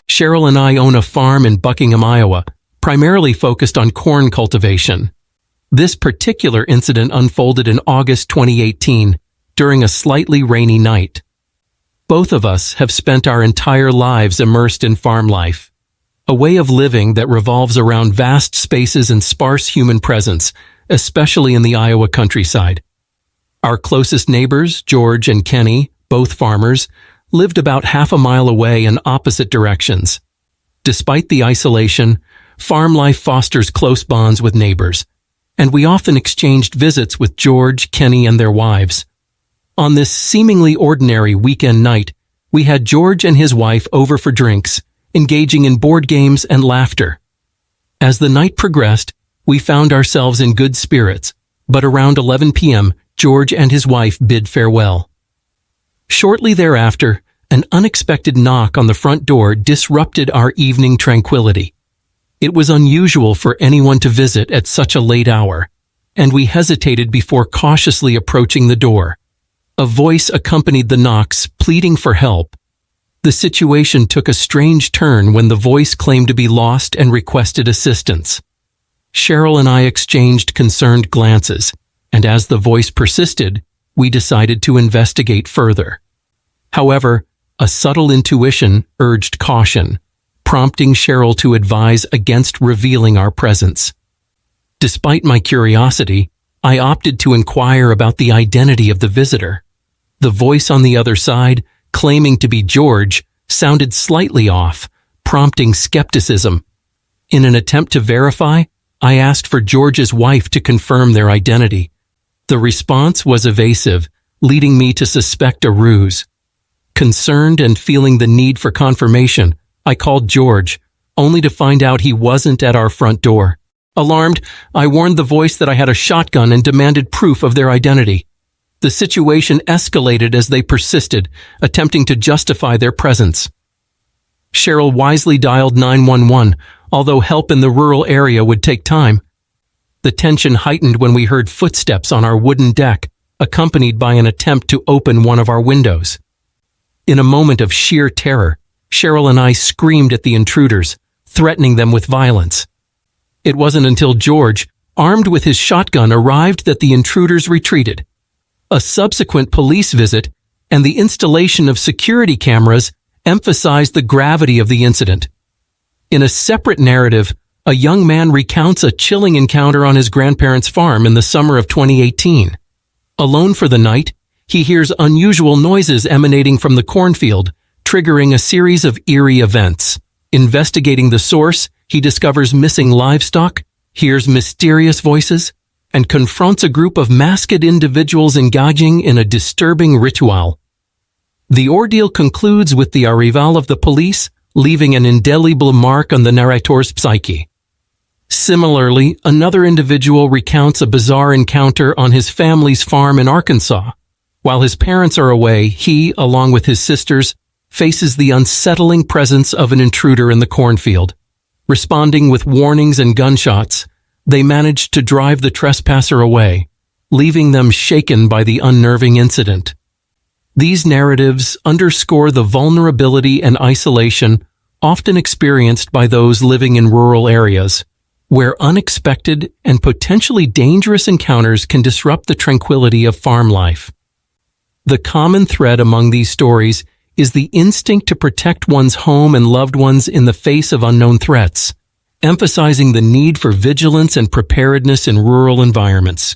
Cheryl and I own a farm in Buckingham, Iowa, primarily focused on corn cultivation. This particular incident unfolded in August 2018, during a slightly rainy night. Both of us have spent our entire lives immersed in farm life, a way of living that revolves around vast spaces and sparse human presence, especially in the Iowa countryside. Our closest neighbors, George and Kenny, both farmers, lived about half a mile away in opposite directions. Despite the isolation, farm life fosters close bonds with neighbors, and we often exchanged visits with George, Kenny, and their wives. On this seemingly ordinary weekend night, we had George and his wife over for drinks, engaging in board games and laughter. As the night progressed, we found ourselves in good spirits, but around 11 p.m., George and his wife bid farewell. Shortly thereafter, an unexpected knock on the front door disrupted our evening tranquility. It was unusual for anyone to visit at such a late hour, and we hesitated before cautiously approaching the door. A voice accompanied the knocks, pleading for help. The situation took a strange turn when the voice claimed to be lost and requested assistance. Cheryl and I exchanged concerned glances, and as the voice persisted, we decided to investigate further. However, a subtle intuition urged caution, prompting Cheryl to advise against revealing our presence. Despite my curiosity, I opted to inquire about the identity of the visitor. The voice on the other side, claiming to be George, sounded slightly off, prompting skepticism. In an attempt to verify, I asked for George's wife to confirm their identity. The response was evasive, leading me to suspect a ruse. Concerned and feeling the need for confirmation, I called George, only to find out he wasn't at our front door. Alarmed, I warned the voice that I had a shotgun and demanded proof of their identity. The situation escalated as they persisted, attempting to justify their presence. Cheryl wisely dialed 911, although help in the rural area would take time. The tension heightened when we heard footsteps on our wooden deck, accompanied by an attempt to open one of our windows. In a moment of sheer terror, Cheryl and I screamed at the intruders, threatening them with violence. It wasn't until George, armed with his shotgun, arrived that the intruders retreated. A subsequent police visit and the installation of security cameras emphasized the gravity of the incident. In a separate narrative, a young man recounts a chilling encounter on his grandparents' farm in the summer of 2018. Alone for the night, he hears unusual noises emanating from the cornfield, triggering a series of eerie events. Investigating the source, he discovers missing livestock, hears mysterious voices, and confronts a group of masked individuals engaging in a disturbing ritual. The ordeal concludes with the arrival of the police, leaving an indelible mark on the narrator's psyche. Similarly, another individual recounts a bizarre encounter on his family's farm in Arkansas. While his parents are away, he, along with his sisters, faces the unsettling presence of an intruder in the cornfield. Responding with warnings and gunshots, they manage to drive the trespasser away, leaving them shaken by the unnerving incident. These narratives underscore the vulnerability and isolation often experienced by those living in rural areas, where unexpected and potentially dangerous encounters can disrupt the tranquility of farm life. The common thread among these stories is the instinct to protect one's home and loved ones in the face of unknown threats, emphasizing the need for vigilance and preparedness in rural environments.